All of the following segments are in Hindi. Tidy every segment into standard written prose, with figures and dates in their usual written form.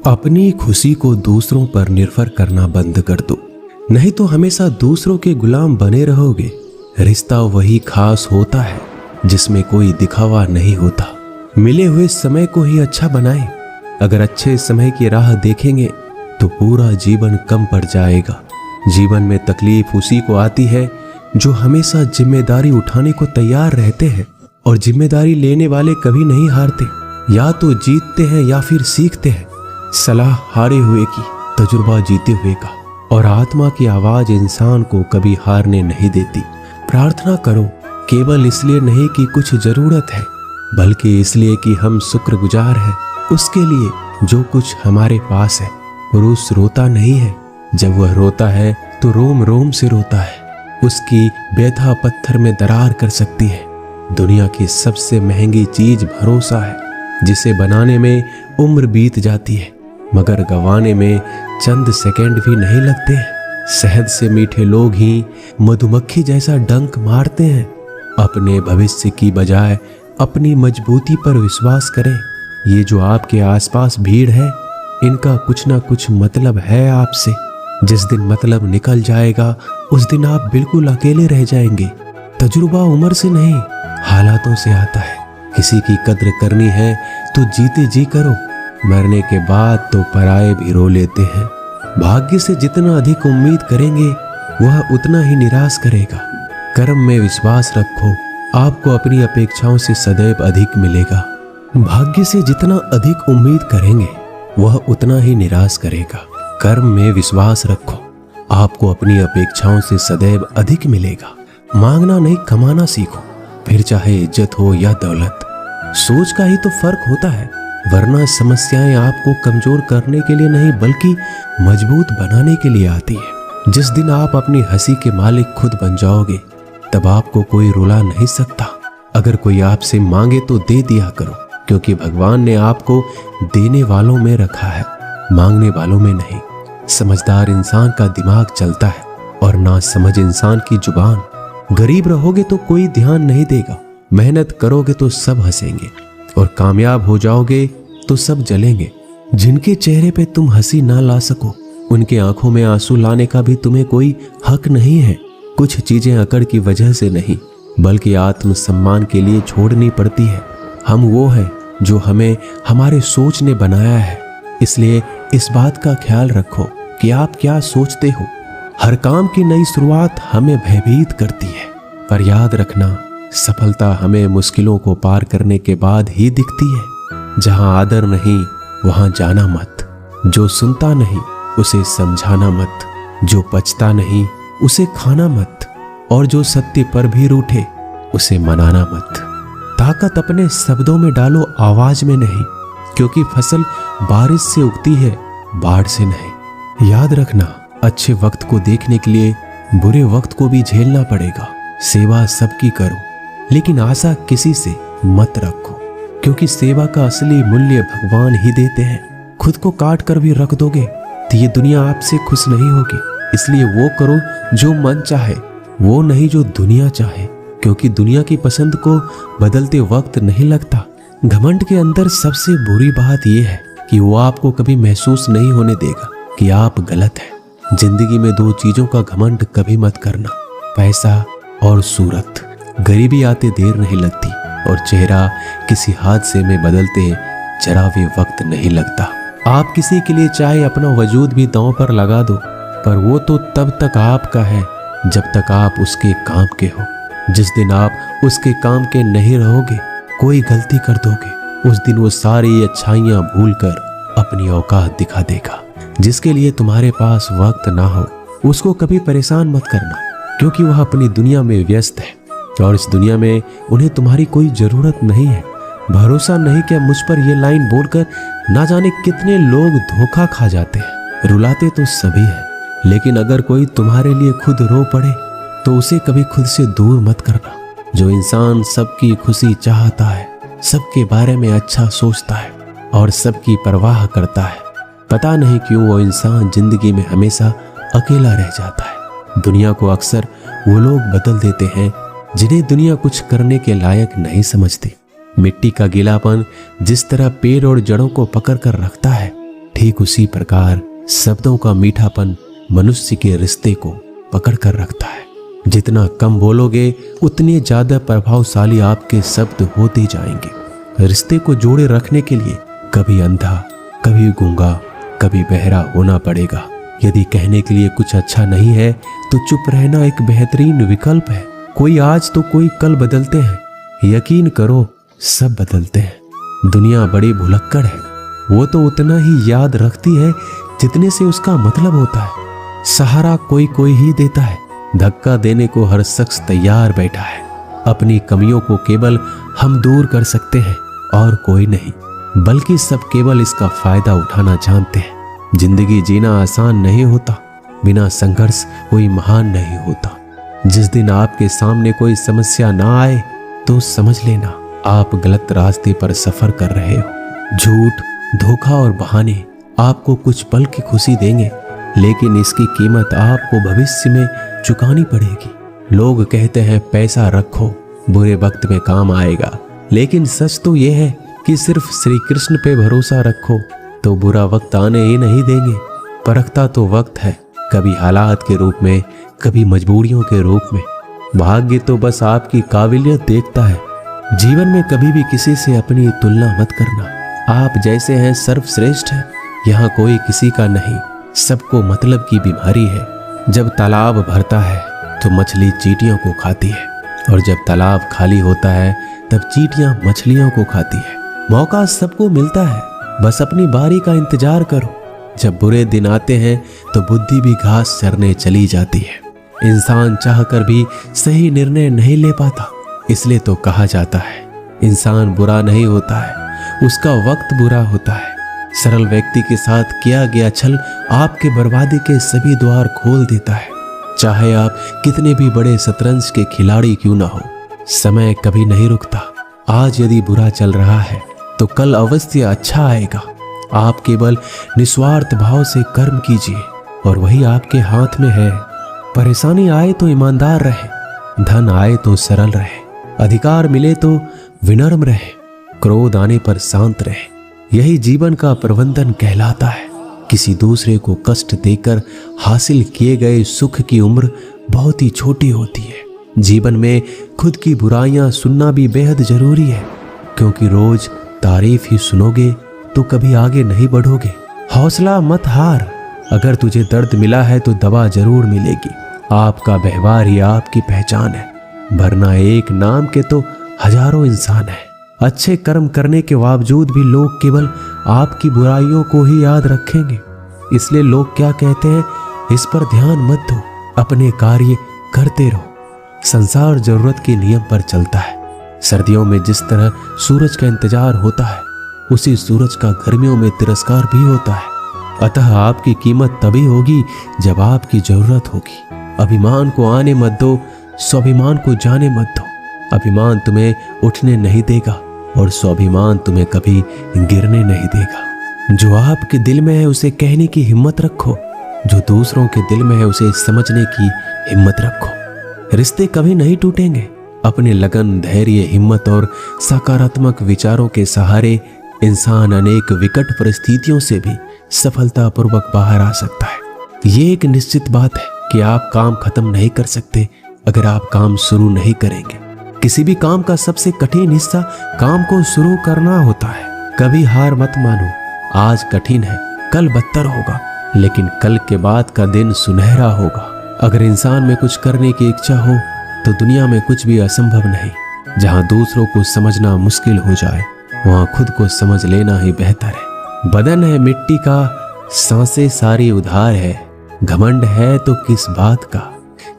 अपनी खुशी को दूसरों पर निर्भर करना बंद कर दो, नहीं तो हमेशा दूसरों के गुलाम बने रहोगे। रिश्ता वही खास होता है जिसमें कोई दिखावा नहीं होता। मिले हुए समय को ही अच्छा बनाएं। अगर अच्छे समय की राह देखेंगे तो पूरा जीवन कम पड़ जाएगा। जीवन में तकलीफ उसी को आती है जो हमेशा जिम्मेदारी उठाने को तैयार रहते हैं, और जिम्मेदारी लेने वाले कभी नहीं हारते। या तो जीतते हैं या फिर सीखते हैं। सलाह हारे हुए की, तजुर्बा जीते हुए का, और आत्मा की आवाज इंसान को कभी हारने नहीं देती। प्रार्थना करो, केवल इसलिए नहीं कि कुछ जरूरत है, बल्कि इसलिए कि हम शुक्रगुजार हैं उसके लिए जो कुछ हमारे पास है। पुरुष रोता नहीं है, जब वह रोता है तो रोम रोम से रोता है। उसकी व्यथा पत्थर में दरार कर सकती है। दुनिया की सबसे महंगी चीज भरोसा है, जिसे बनाने में उम्र बीत जाती है मगर गंवाने में चंद सेकंड भी नहीं लगते हैं। शहद से मीठे लोग ही मधुमक्खी जैसा डंक मारते हैं। अपने भविष्य की बजाय अपनी मजबूती पर विश्वास करें। ये जो आपके आसपास भीड़ है, इनका कुछ ना कुछ मतलब है आपसे। जिस दिन मतलब निकल जाएगा उस दिन आप बिल्कुल अकेले रह जाएंगे। तजुर्बा उम्र से नहीं, हालातों से आता है। किसी की कद्र करनी है तो जीते जी करो, मरने के बाद तो पराये भी रो लेते हैं। भाग्य से जितना अधिक उम्मीद करेंगे वह उतना ही निराश करेगा। कर्म में विश्वास रखो, आपको अपनी अपेक्षाओं से सदैव अधिक मिलेगा। भाग्य से जितना अधिक उम्मीद करेंगे वह उतना ही निराश करेगा। कर्म में विश्वास रखो, आपको अपनी अपेक्षाओं से सदैव अधिक मिलेगा। मांगना नहीं, कमाना सीखो, फिर चाहे इज्जत हो या दौलत। सोच का ही तो फर्क होता है, वरना समस्याएं आपको कमजोर करने के लिए नहीं बल्कि मजबूत बनाने के लिए आती है। जिस दिन आप अपनी हंसी के मालिक खुद बन जाओगे तब आपको कोई रुला नहीं सकता। अगर कोई आपसे मांगे तो दे दिया करो, क्योंकि भगवान ने आपको देने वालों में रखा है, मांगने वालों में नहीं। समझदार इंसान का दिमाग चलता है और ना समझ इंसान की जुबान। गरीब रहोगे तो कोई ध्यान नहीं देगा, मेहनत करोगे तो सब हंसेंगे, और कामयाब हो जाओगे तो सब जलेंगे। जिनके चेहरे पे तुम हंसी ना ला सको, उनके आंखों में आंसू लाने का भी तुम्हें कोई हक नहीं है। कुछ चीजें अकड़ की वजह से नहीं बल्कि आत्मसम्मान के लिए छोड़नी पड़ती है। हम वो हैं जो हमें हमारे सोच ने बनाया है, इसलिए इस बात का ख्याल रखो कि आप क्या सोचते हो। हर काम की नई शुरुआत हमें भयभीत करती है, पर याद रखना सफलता हमें मुश्किलों को पार करने के बाद ही दिखती है। जहां आदर नहीं वहां जाना मत, जो सुनता नहीं उसे समझाना मत, जो पचता नहीं उसे खाना मत, और जो सत्य पर भी रूठे उसे मनाना मत। ताकत अपने शब्दों में डालो, आवाज में नहीं, क्योंकि फसल बारिश से उगती है, बाढ़ से नहीं। याद रखना, अच्छे वक्त को देखने के लिए बुरे वक्त को भी झेलना पड़ेगा। सेवा सबकी करो, लेकिन आशा किसी से मत रखो, क्योंकि सेवा का असली मूल्य भगवान ही देते हैं। खुद को काट कर भी रख दोगे तो ये दुनिया आपसे खुश नहीं होगी। इसलिए वो करो जो मन चाहे, वो नहीं जो दुनिया चाहे, क्योंकि दुनिया की पसंद को बदलते वक्त नहीं लगता। घमंड के अंदर सबसे बुरी बात यह है कि वो आपको कभी महसूस नहीं होने देगा कि आप गलत हैं। जिंदगी में दो चीजों का घमंड कभी मत करना, पैसा और सूरत। गरीबी आते देर नहीं लगती और चेहरा किसी हादसे में बदलते जरा भी वक्त नहीं लगता। आप किसी के लिए चाहे अपना वजूद भी दांव पर लगा दो, पर वो तो तब तक आपका है जब तक आप उसके काम के हो। जिस दिन आप उसके काम के नहीं रहोगे, कोई गलती कर दोगे, उस दिन वो सारी अच्छाइयां भूलकर अपनी औकात दिखा देगा। जिसके लिए तुम्हारे पास वक्त ना हो उसको कभी परेशान मत करना, क्योंकि वह अपनी दुनिया में व्यस्त है और इस दुनिया में उन्हें तुम्हारी कोई जरूरत नहीं है। भरोसा नहीं क्या मुझ पर यह लाइन बोलकर ना जाने कितने लोग धोखा खा जाते हैं। रुलाते तो सभी हैं, लेकिन अगर कोई तुम्हारे लिए खुद रो पड़े तो उसे कभी खुद से दूर मत करना। जो इंसान सबकी खुशी चाहता है, सबके बारे में अच्छा सोचता है और सबकी परवाह करता है, पता नहीं क्यों वो इंसान जिंदगी में हमेशा अकेला रह जाता है। दुनिया को अक्सर वो लोग बदल देते हैं जिन्हें दुनिया कुछ करने के लायक नहीं समझती। मिट्टी का गीलापन जिस तरह पेड़ और जड़ों को पकड़ कर रखता है, ठीक उसी प्रकार शब्दों का मीठापन मनुष्य के रिश्ते को पकड़ कर रखता है। जितना कम बोलोगे उतने ज्यादा प्रभावशाली आपके शब्द होते जाएंगे। रिश्ते को जोड़े रखने के लिए कभी अंधा, कभी गूंगा, कभी बहरा होना पड़ेगा। यदि कहने के लिए कुछ अच्छा नहीं है तो चुप रहना एक बेहतरीन विकल्प है। कोई आज तो कोई कल बदलते हैं। यकीन करो सब बदलते हैं। दुनिया बड़ी भुलक्कड़ है, वो तो उतना ही याद रखती है जितने से उसका मतलब होता है। सहारा कोई कोई ही देता है, धक्का देने को हर शख्स तैयार बैठा है। अपनी कमियों को केवल हम दूर कर सकते हैं और कोई नहीं, बल्कि सब केवल इसका फायदा उठाना जानते हैं। जिंदगी जीना आसान नहीं होता, बिना संघर्ष कोई महान नहीं होता। जिस दिन आपके सामने कोई समस्या ना आए तो समझ लेना आप गलत रास्ते पर सफर कर रहे हो। झूठ, धोखा और बहाने आपको कुछ पल की खुशी देंगे, लेकिन इसकी कीमत आपको भविष्य में चुकानी पड़ेगी। लोग कहते हैं पैसा रखो, बुरे वक्त में काम आएगा, लेकिन सच तो यह है कि सिर्फ श्री कृष्ण पे भरोसा रखो तो बुरा वक्त आने ही नहीं देंगे। परखता तो वक्त है, कभी हालात के रूप में, कभी मजबूरियों के रूप में। भाग्य तो बस आपकी काबिलियत देखता है। जीवन में कभी भी किसी से अपनी तुलना मत करना। आप जैसे हैं सर्वश्रेष्ठ हैं, यहाँ कोई किसी का नहीं। सबको मतलब की बीमारी है। जब तालाब भरता है तो मछली चींटियों को खाती है, और जब तालाब खाली होता है तब चींटियां मछलियों को खाती है। मौका सबको मिलता है, बस अपनी बारी का इंतजार करो। जब बुरे दिन आते हैं तो बुद्धि भी घास चरने चली जाती है। इंसान चाहकर भी सही निर्णय नहीं ले पाता, इसलिए तो कहा जाता है इंसान बुरा नहीं होता है, उसका वक्त बुरा होता है। सरल व्यक्ति के साथ किया गया छल आपके बर्बादी के सभी द्वार खोल देता है। चाहे आप कितने भी बड़े शतरंज के खिलाड़ी क्यों ना हो, समय कभी नहीं रुकता। आज यदि बुरा चल रहा है तो कल अवश्य अच्छा आएगा। आप केवल निस्वार्थ भाव से कर्म कीजिए और वही आपके हाथ में है। परेशानी आए तो ईमानदार रहे, धन आए तो सरल रहे, अधिकार मिले तो विनम्र रहे, क्रोध आने पर शांत रहे। यही जीवन का प्रबंधन कहलाता है। किसी दूसरे को कष्ट देकर हासिल किए गए सुख की उम्र बहुत ही छोटी होती है। जीवन में खुद की बुराइयां सुनना भी बेहद जरूरी है, क्योंकि रोज तारीफ ही सुनोगे तो कभी आगे नहीं बढ़ोगे। हौसला मत हार। अगर तुझे दर्द मिला है तो दवा जरूर मिलेगी। आपका व्यवहार ही आपकी पहचान है, वरना एक नाम के तो हजारों इंसान हैं। अच्छे कर्म करने के बावजूद भी लोग केवल आपकी बुराइयों को ही याद रखेंगे। इसलिए लोग क्या कहते हैं इस पर ध्यान मत दो, अपने कार्य करते रहो। संसार जरूरत के नियम पर चलता है। सर्दियों में जिस तरह सूरज का इंतजार होता है, उसी सूरज का गर्मियों में तिरस्कार भी होता है। अतः आपकी कीमत तभी होगी जब आपकी जरूरत होगी। अभिमान को आने मत दो, स्वाभिमान को जाने मत दो। अभिमान तुम्हें उठने नहीं देगा और स्वाभिमान तुम्हें कभी गिरने नहीं देगा। जो आपके दिल में है उसे कहने की हिम्मत रखो, जो दूसरों के दिल में है उसे समझने की हिम्मत रखो। रिश्ते कभी नहीं टूटेंगे। अपने लगन, धैर्य, हिम्मत और सकारात्मक विचारों के सहारे इंसान अनेक विकट परिस्थितियों से भी सफलतापूर्वक बाहर आ सकता है। ये एक निश्चित बात है कि आप काम खत्म नहीं कर सकते अगर आप काम शुरू नहीं करेंगे। किसी भी काम का सबसे कठिन हिस्सा काम को शुरू करना होता है। कभी हार मत मानो। आज कठिन है, कल बदतर होगा, लेकिन कल के बाद का दिन सुनहरा होगा। अगर इंसान में कुछ करने की इच्छा हो तो दुनिया में कुछ भी असंभव नहीं। जहां दूसरों को समझना मुश्किल हो जाए, वहां खुद को समझ लेना ही बेहतर है। बदन है मिट्टी का, सांसें सारी उधार है। घमंड है तो किस बात का,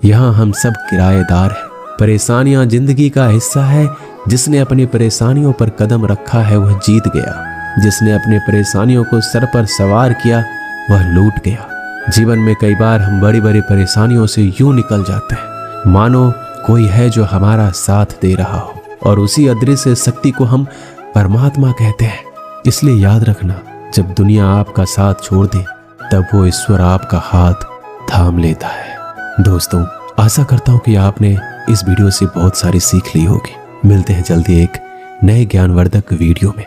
यहाँ हम सब किराएदार हैं। परेशानियां जिंदगी का हिस्सा है। जिसने अपनी परेशानियों पर कदम रखा है वह जीत गया। जिसने अपनी परेशानियों को सर पर सवार किया वह लूट गया। जीवन में कई बार हम बड़ी बड़ी परेशानियों से यूं निकल जाते हैं मानो कोई है जो हमारा साथ दे रहा हो, और उसी अदृश्य शक्ति को हम परमात्मा कहते हैं। इसलिए याद रखना, जब दुनिया आपका साथ छोड़ दे तब वो ईश्वर आपका हाथ थाम लेता है। दोस्तों, आशा करता हूं कि आपने इस वीडियो से बहुत सारी सीख ली होगी। मिलते हैं जल्दी एक नए ज्ञानवर्धक वीडियो में।